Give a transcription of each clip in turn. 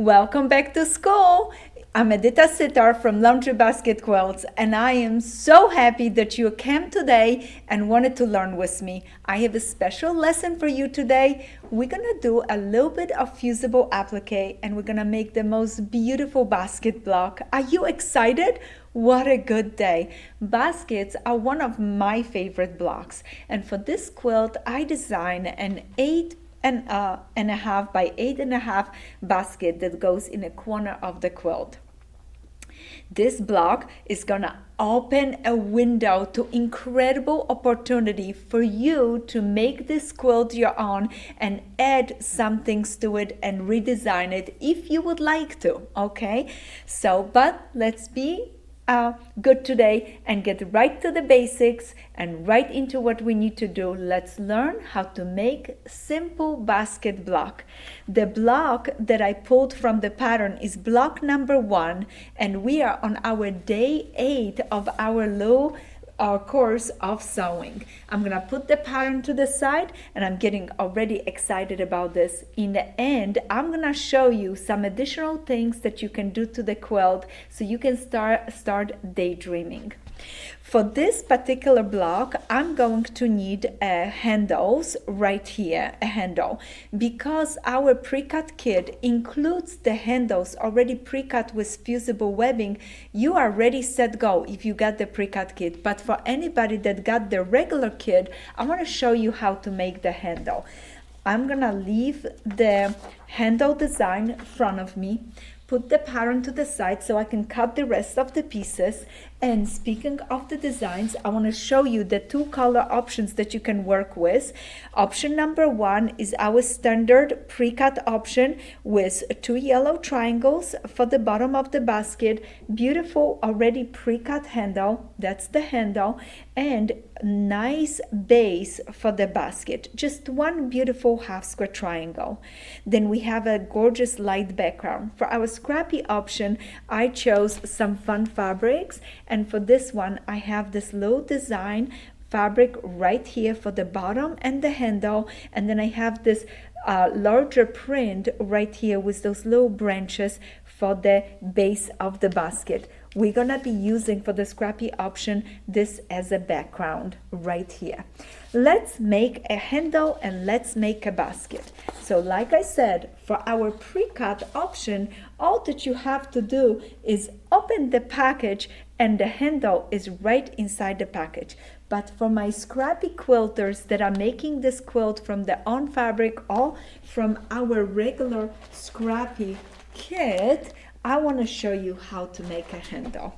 Welcome back to school. I'm Edyta from Laundry Basket Quilts, and I am so happy that you came today and wanted to learn with me. I have a special lesson for you today. We're gonna do a little bit of fusible applique, and we're gonna make the most beautiful basket block. Are you excited? What a good day. Baskets are one of my favorite blocks, and for this quilt I designed an 8.5 by 8.5 basket that goes in a corner of the quilt. This block is gonna open a window to incredible opportunity for you to make this quilt your own and add some things to it and redesign it if you would like to. Okay, so but let's be good today and get right to the basics and right into what we need to do. Let's learn how to make simple basket block. The block that I pulled from the pattern is block number 1, and we are on our day 8 of our our course of sewing. I'm gonna put the pattern to the side, and I'm getting already excited about this. In the end, I'm gonna show you some additional things that you can do to the quilt so you can start daydreaming. For this particular block, I'm going to need handles right here, a handle, because our pre-cut kit includes the handles already pre-cut with fusible webbing. You are ready, set, go if you got the pre-cut kit. But for anybody that got the regular kit, I want to show you how to make the handle. I'm gonna leave the handle design in front of me, put the pattern to the side so I can cut the rest of the pieces. And speaking of the designs, I want to show you the 2 color options that you can work with. Option number 1 is our standard pre-cut option with 2 yellow triangles for the bottom of the basket, beautiful already pre-cut handle, that's the handle, and nice base for the basket, just one beautiful half square triangle. Then we have a gorgeous light background. For our scrappy option, I chose some fun fabrics, and for this one I have this little design fabric right here for the bottom and the handle, and then I have this larger print right here with those little branches for the base of the basket. We're gonna be using for the scrappy option this as a background right here. Let's make a handle and let's make a basket. So like I said, for our pre-cut option, all that you have to do is open the package and the handle is right inside the package. But for my scrappy quilters that are making this quilt from their own fabric or from our regular scrappy kit, I want to show you how to make a handle.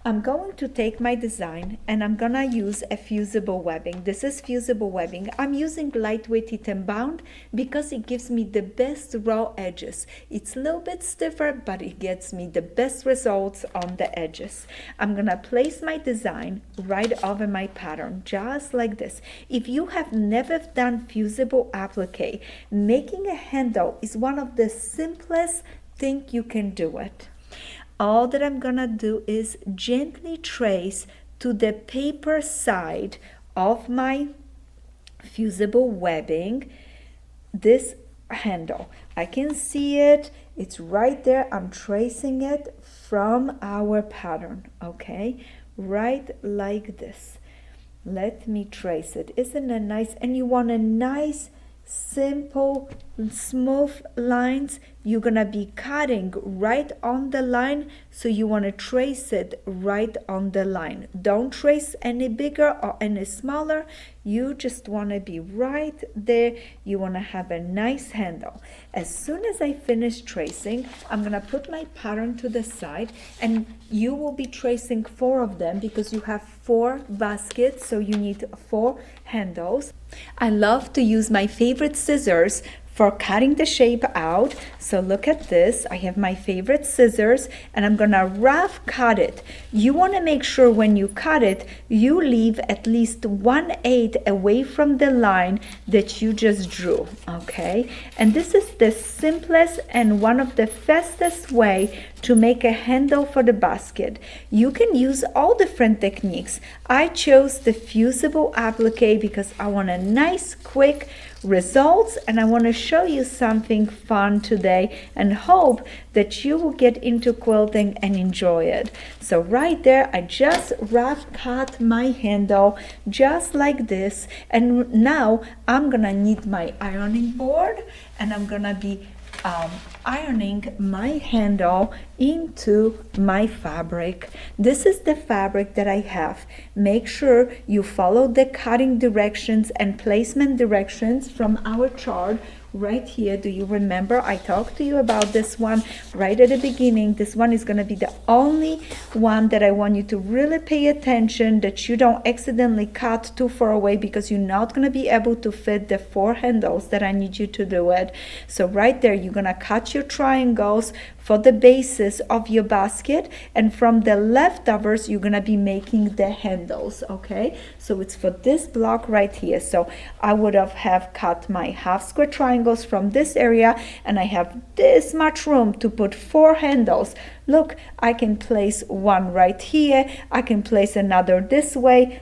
I'm going to take my design and I'm gonna use a fusible webbing. This is fusible webbing. I'm using lightweight Eton bound because it gives me the best raw edges. It's a little bit stiffer, but it gets me the best results on the edges. I'm gonna place my design right over my pattern, just like this. If you have never done fusible applique, making a handle is one of the simplest things you can do it. All that I'm gonna do is gently trace to the paper side of my fusible webbing this handle. I can see it, it's right there. I'm tracing it from our pattern, okay, right like this. Let me trace it. Isn't it nice? And you want a nice simple smooth lines. You're gonna be cutting right on the line, so you want to trace it right on the line. Don't trace any bigger or any smaller. You just want to be right there. You want to have a nice handle. As soon as I finish tracing, I'm gonna put my pattern to the side, and you will be tracing 4 of them because you have 4 baskets, so you need 4 handles. I love to use my favorite scissors for cutting the shape out. So look at this. I have my favorite scissors and I'm gonna rough cut it. You wanna make sure when you cut it, you leave at least 1/8 away from the line that you just drew, okay? And this is the simplest and one of the fastest way to make a handle for the basket. You can use all different techniques. I chose the fusible applique because I want a nice quick results, and I want to show you something fun today and hope that you will get into quilting and enjoy it. So right there, I just rough cut my handle just like this, and now I'm gonna need my ironing board, and I'm gonna be ironing my handle into my fabric. This is the fabric that I have. Make sure you follow the cutting directions and placement directions from our chart right here. Do you remember I talked to you about this one right at the beginning? This one is going to be the only one that I want you to really pay attention, that you don't accidentally cut too far away, because you're not going to be able to fit the 4 handles that I need you to do it. So right there, you're going to cut your triangles for the basis of your basket, and from the leftovers you're gonna be making the handles. Okay, so it's for this block right here. So I would have cut my half square triangles from this area, and I have this much room to put 4 handles. Look, I can place one right here, I can place another this way,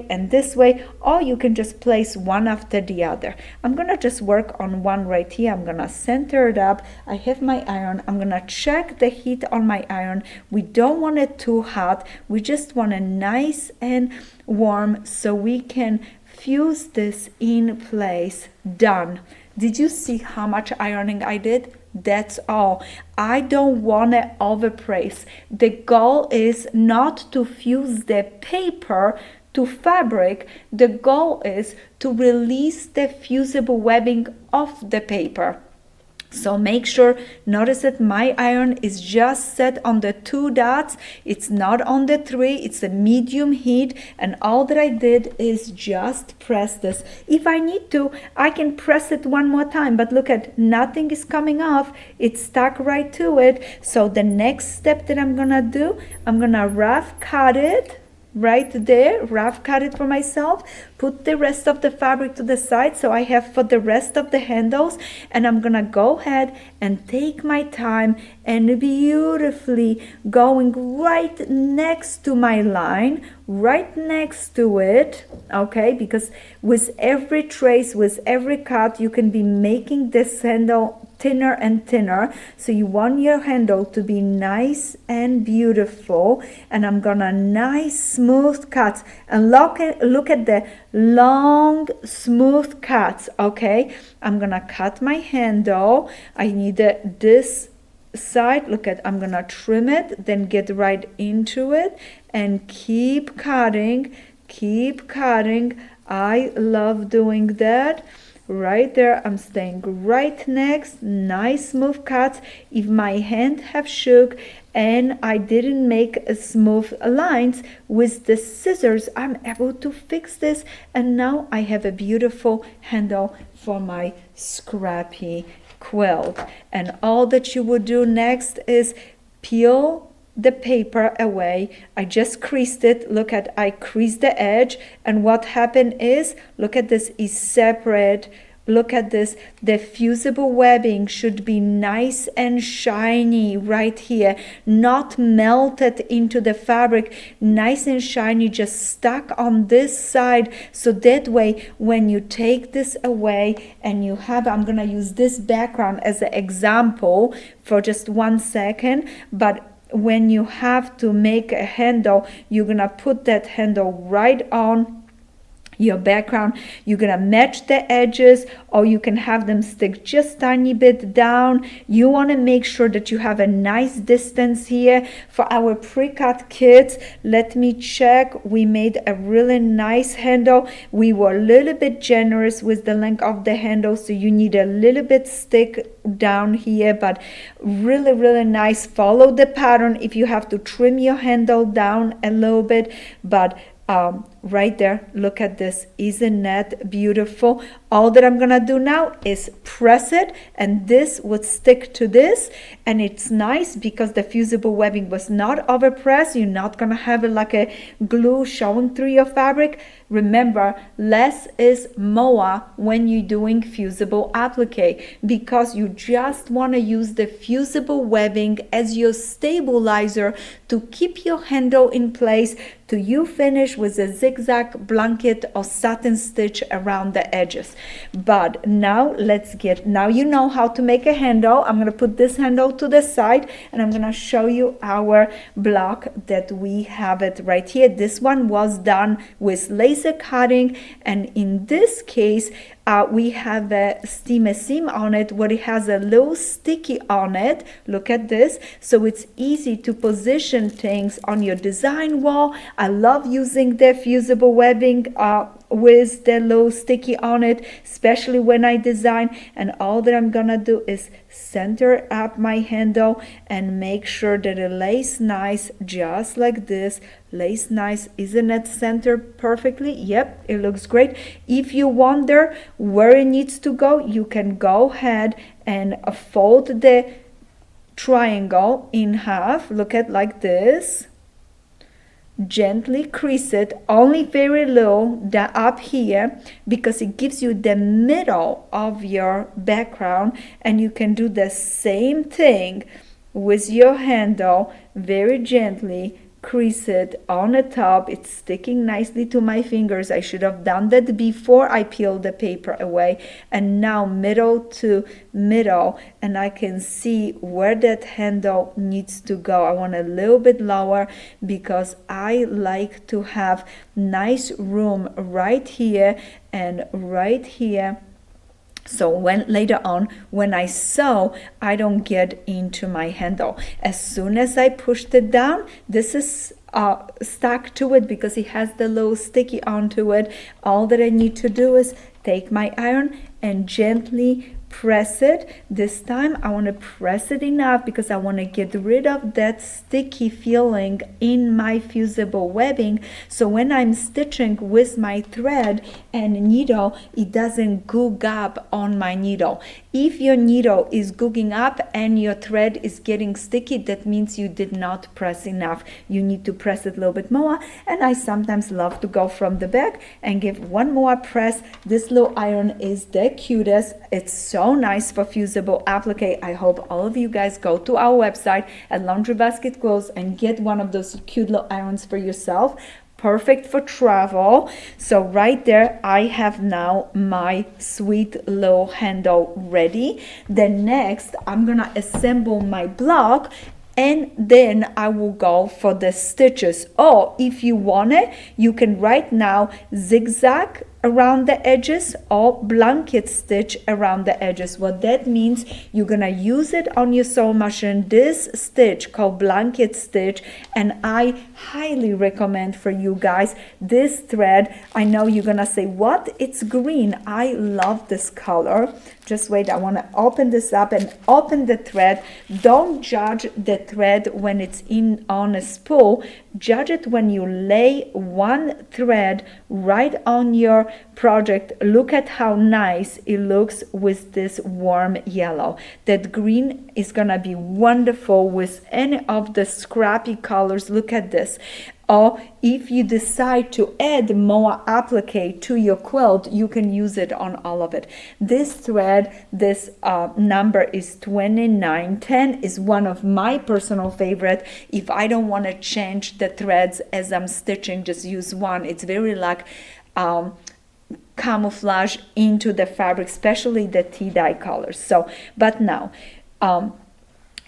and this way, or you can just place one after the other. I'm gonna just work on one right here. I'm gonna center it up. I have my iron. I'm gonna check the heat on my iron. We don't want it too hot. We just want it nice and warm so we can fuse this in place. Done. Did you see how much ironing I did? That's all. I don't want to overpraise. The goal is not to fuse the paper to fabric. The goal is to release the fusible webbing of the paper. So make sure, notice that my iron is just set on the 2 dots. It's not on the 3, it's a medium heat, and all that I did is just press this. If I need to, I can press it one more time, but look at, nothing is coming off. It's stuck right to it. So the next step that I'm gonna do, I'm gonna rough cut it. Right there, rough cut it for myself, put the rest of the fabric to the side so I have for the rest of the handles, and I'm gonna go ahead and take my time and beautifully going right next to my line, right next to it, okay, because with every trace, with every cut, you can be making this handle thinner and thinner. So you want your handle to be nice and beautiful, and I'm gonna nice smooth cuts, and look at the long smooth cuts. Okay, I'm gonna cut my handle. I need this side. Look at, I'm gonna trim it, then get right into it and keep cutting. I love doing that. Right there, I'm staying right next, nice smooth cuts. If my hand have shook and I didn't make a smooth lines with the scissors, I'm able to fix this, and now I have a beautiful handle for my scrappy quilt. And all that you would do next is peel the paper away. I just creased it. Look at, I creased the edge, and what happened is, look at this, is separate. Look at this, the fusible webbing should be nice and shiny right here, not melted into the fabric, nice and shiny, just stuck on this side. So that way, when you take this away and you have, I'm gonna use this background as an example for just 1 second, but when you have to make a handle, you're gonna put that handle right on your background. You're gonna match the edges, or you can have them stick just tiny bit down. You want to make sure that you have a nice distance here. For our pre-cut kits, let me check, we made a really nice handle. We were a little bit generous with the length of the handle, so you need a little bit stick down here, but really nice. Follow the pattern if you have to trim your handle down a little bit, but right there, look at this. Isn't that beautiful? All that I'm gonna do now is press it, and this would stick to this, and it's nice because the fusible webbing was not overpressed. You're not gonna have it like a glue showing through your fabric. Remember, less is more when you're doing fusible applique, because you just want to use the fusible webbing as your stabilizer to keep your handle in place till you finish with a zigzag blanket or satin stitch around the edges. But now now you know how to make a handle. I'm going to put this handle to the side, and I'm going to show you our block that we have it right here. This one was done with laser cutting, and in this case we have a steamer seam on it where it has a little sticky on it. Look at this. So it's easy to position things on your design wall. I love using the fusible webbing with the little sticky on it, especially when I design. And all that I'm gonna do is center up my handle and make sure that it lays nice, just like this. Lays nice. Isn't it centered perfectly? Yep, it looks great. If you wonder where it needs to go, you can go ahead and fold the triangle in half. Look at like this. Gently crease it, only very low up here, because it gives you the middle of your background. And you can do the same thing with your handle. Very gently crease it on the top. It's sticking nicely to my fingers. I should have done that before I peeled the paper away. And now middle to middle, and I can see where that handle needs to go. I want a little bit lower because I like to have nice room right here and right here. So when later on, when I sew, I don't get into my handle. As soon as I pushed it down, this is stuck to it because it has the little sticky onto it. All that I need to do is take my iron and gently press it. This time I want to press it enough because I want to get rid of that sticky feeling in my fusible webbing, so when I'm stitching with my thread and needle, it doesn't goog up on my needle. If your needle is googing up and your thread is getting sticky, that means you did not press enough. You need to press it a little bit more, and I sometimes love to go from the back and give one more press. This little iron is the cutest. It's so nice for fusible applique. I hope all of you guys go to our website at Laundry Basket Quilts and get one of those cute little irons for yourself. Perfect for travel. So right there I have now my sweet little handle ready. Then next I'm gonna assemble my block, and then I will go for the stitches. Or if you want it, you can right now zigzag around the edges or blanket stitch around the edges. What that means, you're gonna use it on your sewing machine, this stitch called blanket stitch, and I highly recommend for you guys this thread. I know you're gonna say, what? It's green. I love this color. Just wait, I want to open this up and open the thread. Don't judge the thread when it's in on a spool. Judge it when you lay one thread right on your project. Look at how nice it looks with this warm yellow. That green is gonna be wonderful with any of the scrappy colors. Look at this. Or if you decide to add more applique to your quilt, you can use it on all of it. This thread, this number is 2910, is one of my personal favorite. If I don't want to change the threads as I'm stitching, just use one. It's very like camouflage into the fabric, especially the tea dye colors. So, but now,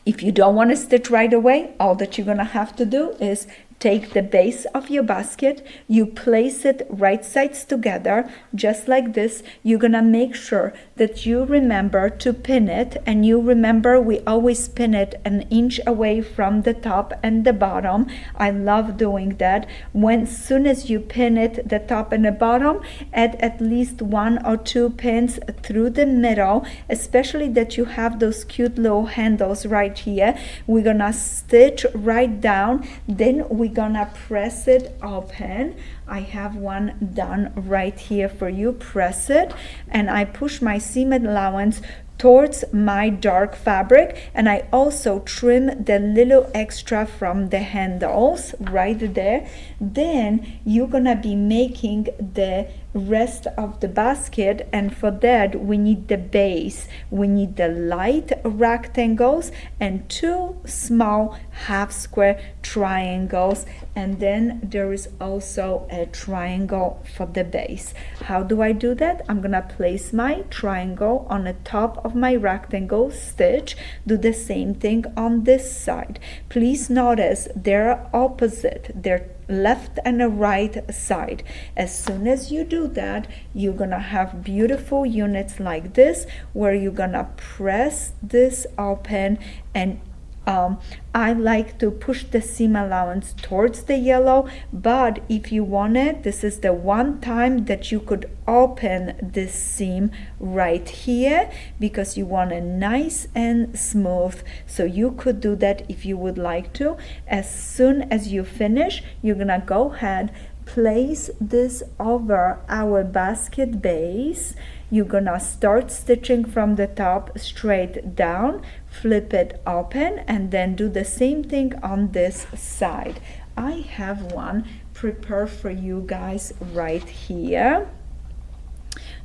if you don't want to stitch right away, all that you're gonna have to do is take the base of your basket, you place it right sides together, just like this. You're gonna make sure that you remember to pin it, and you remember we always pin it an inch away from the top and the bottom. I love doing that. When soon as you pin it, the top and the bottom, add at least 1 or 2 pins through the middle, especially that you have those cute little handles right here. We're gonna stitch right down, then we we're gonna press it open. I have one done right here for you. Press it, and I push my seam allowance towards my dark fabric, and I also trim the little extra from the handles right there. Then you're gonna be making the rest of the basket, and for that we need the base. We need the light rectangles and 2 small half square triangles, and then there is also a triangle for the base. How do I do that? I'm gonna place my triangle on the top of my rectangle stitch. Do the same thing on this side. Please notice they're opposite. They're left and a right side. As soon as you do that, you're gonna have beautiful units like this, where you're gonna press this open, and I like to push the seam allowance towards the yellow, but if you want it, this is the one time that you could open this seam right here, because you want it nice and smooth. So you could do that if you would like to. As soon as you finish, you're gonna go ahead, place this over our basket base. You're gonna start stitching from the top straight down, flip it open, and then do the same thing on this side. I have one prepared for you guys right here.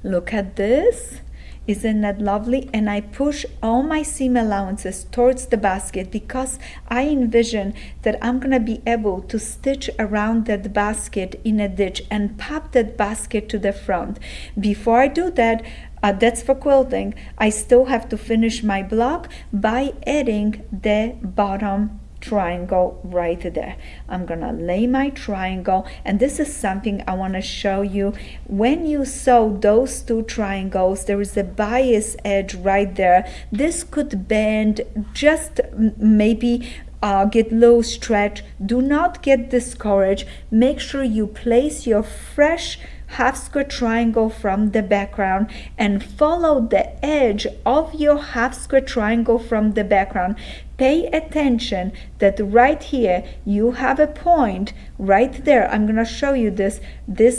Look at this. Isn't that lovely? And I push all my seam allowances towards the basket, because I envision that I'm gonna be able to stitch around that basket in a ditch and pop that basket to the front. Before I do that, that's for quilting, I still have to finish my block by adding the bottom triangle right there. I'm gonna lay my triangle, and this is something I want to show you. When you sew those 2 triangles, there is a bias edge right there. This could bend, just maybe get low stretch. Do not get discouraged. Make sure you place your fresh half square triangle from the background and follow the edge of your half square triangle from the background. Pay attention that right here you have a point right there. I'm gonna show you this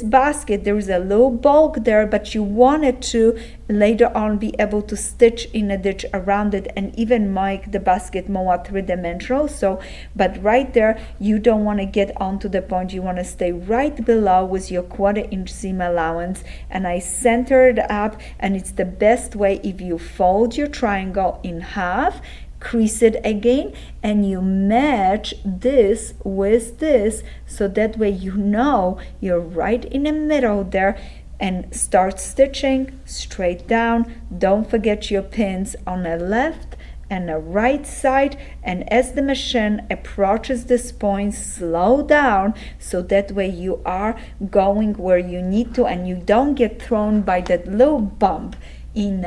basket. There is a little bulk there, but you wanted to later on be able to stitch in a ditch around it and even make the basket more 3-dimensional. So, but right there you don't want to get onto the point. You want to stay right below with your 1/4 inch seam allowance, and I center it up. And it's the best way if you fold your triangle in half, crease it again, and you match this with this, so that way you know you're right in the middle there, and start stitching straight down. Don't forget your pins on the left and the right side, and as the machine approaches this point, slow down, so that way you are going where you need to and you don't get thrown by that little bump in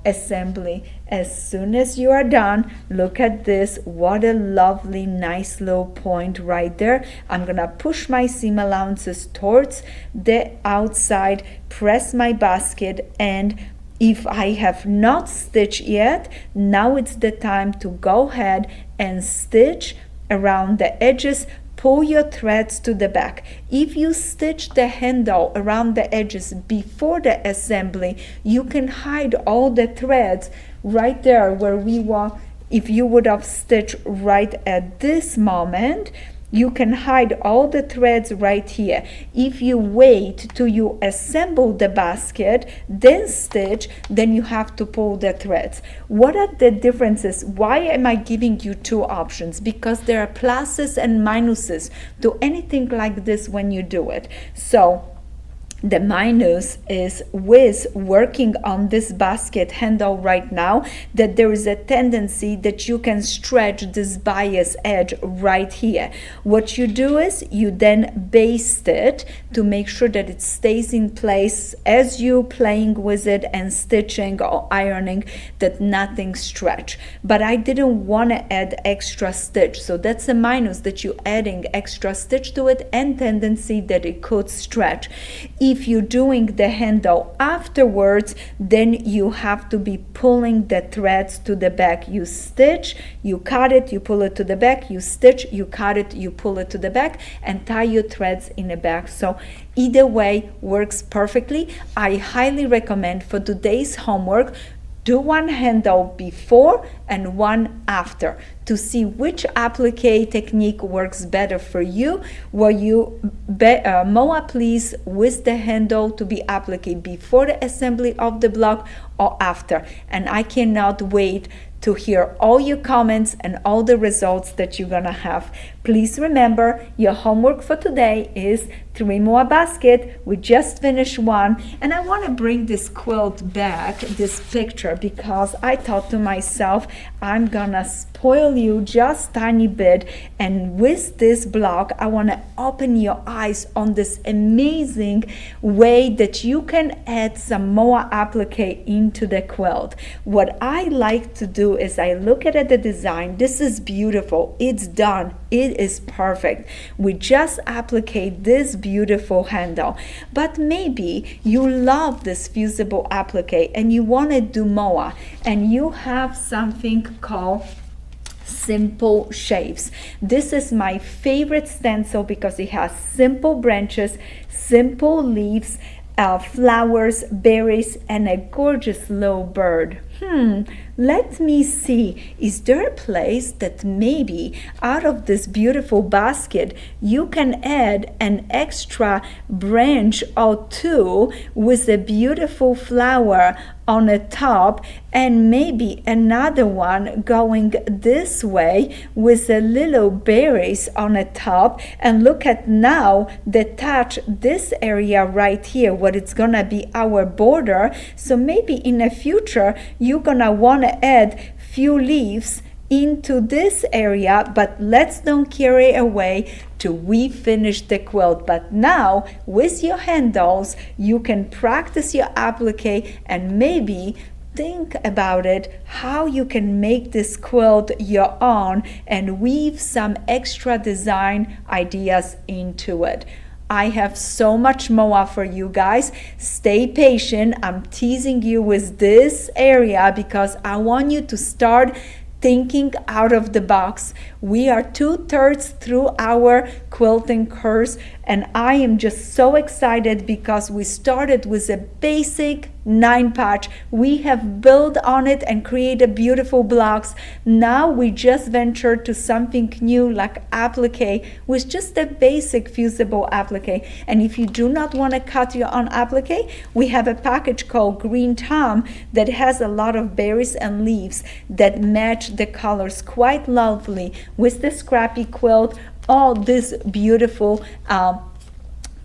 assembly. As soon as you are done, look at this. What a lovely nice little point right there. I'm gonna push my seam allowances towards the outside, press my basket, and if I have not stitched yet, now it's the time to go ahead and stitch around the edges. Pull your threads to the back. If you stitch the handle around the edges before the assembly, you can hide all the threads right there where we want. If you would have stitched right at this moment, you can hide all the threads right here. If you wait till you assemble the basket, then stitch, then you have to pull the threads. What are the differences? Why am I giving you 2 options? Because there are pluses and minuses to anything like this when you do it. So the minus is with working on this basket handle right now, that there is a tendency that you can stretch this bias edge right here. What you do is you then baste it to make sure that it stays in place as you playing with it and stitching or ironing, that nothing stretch. But I didn't want to add extra stitch, so that's a minus, that you adding extra stitch to it and tendency that it could stretch. If you're doing the handle afterwards, then you have to be pulling the threads to the back. You stitch, you cut it, you pull it to the back, you stitch, you cut it, you pull it to the back, and tie your threads in the back. So either way works perfectly. I highly recommend for today's homework, do one handle before and one after to see which applique technique works better for you. Were you more pleased with the handle to be appliqued before the assembly of the block or after? And I cannot wait to hear all your comments and all the results that you're gonna have. Please remember, your homework for today is 3 more baskets. We just finished one, and I want to bring this quilt back, this picture, because I thought to myself, I'm gonna spoil you just tiny bit, and with this block I want to open your eyes on this amazing way that you can add some more applique into the quilt. What I like to do is I look at the design. This is beautiful, it's done, it is perfect. We just applique this beautiful handle, but maybe you love this fusible applique and you want to do more, and you have something called simple shapes. This is my favorite stencil because it has simple branches, simple leaves, flowers, berries, and a gorgeous little bird. Let me see, is there a place that maybe out of this beautiful basket you can add an extra branch or two with a beautiful flower on the top, and maybe another one going this way with a little berries on the top. And look at now the touch, this area right here, what it's gonna be our border. So maybe in the future you're gonna want to add few leaves into this area, but let's don't carry away till we finish the quilt. But now with your handles you can practice your applique and maybe think about it, how you can make this quilt your own and weave some extra design ideas into it. I have so much more for you guys. Stay patient. I'm teasing you with this area because I want you to start thinking out of the box. We are 2/3 through our quilting course, and I am just so excited because we started with a basic 9 patch. We have built on it and created beautiful blocks. Now we just ventured to something new like applique with just a basic fusible applique. And if you do not want to cut your own applique, we have a package called Green Thumb that has a lot of berries and leaves that match the colors quite lovely with the scrappy quilt, all this beautiful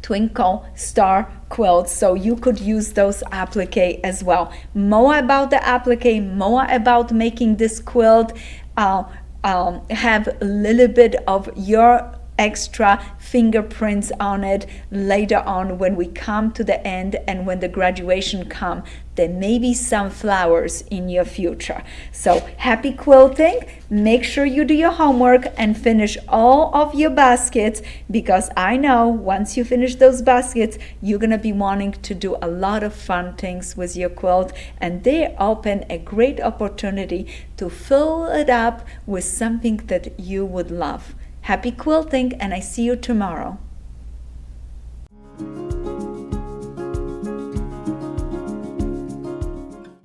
twinkle star quilts. So you could use those applique as well. More about the applique, more about making this quilt have a little bit of your extra fingerprints on it later on when we come to the end and when the graduation come. There may be some flowers in your future. So happy quilting. Make sure you do your homework and finish all of your baskets, because I know once you finish those baskets you're gonna be wanting to do a lot of fun things with your quilt, and they open a great opportunity to fill it up with something that you would love. Happy quilting, and I see you tomorrow.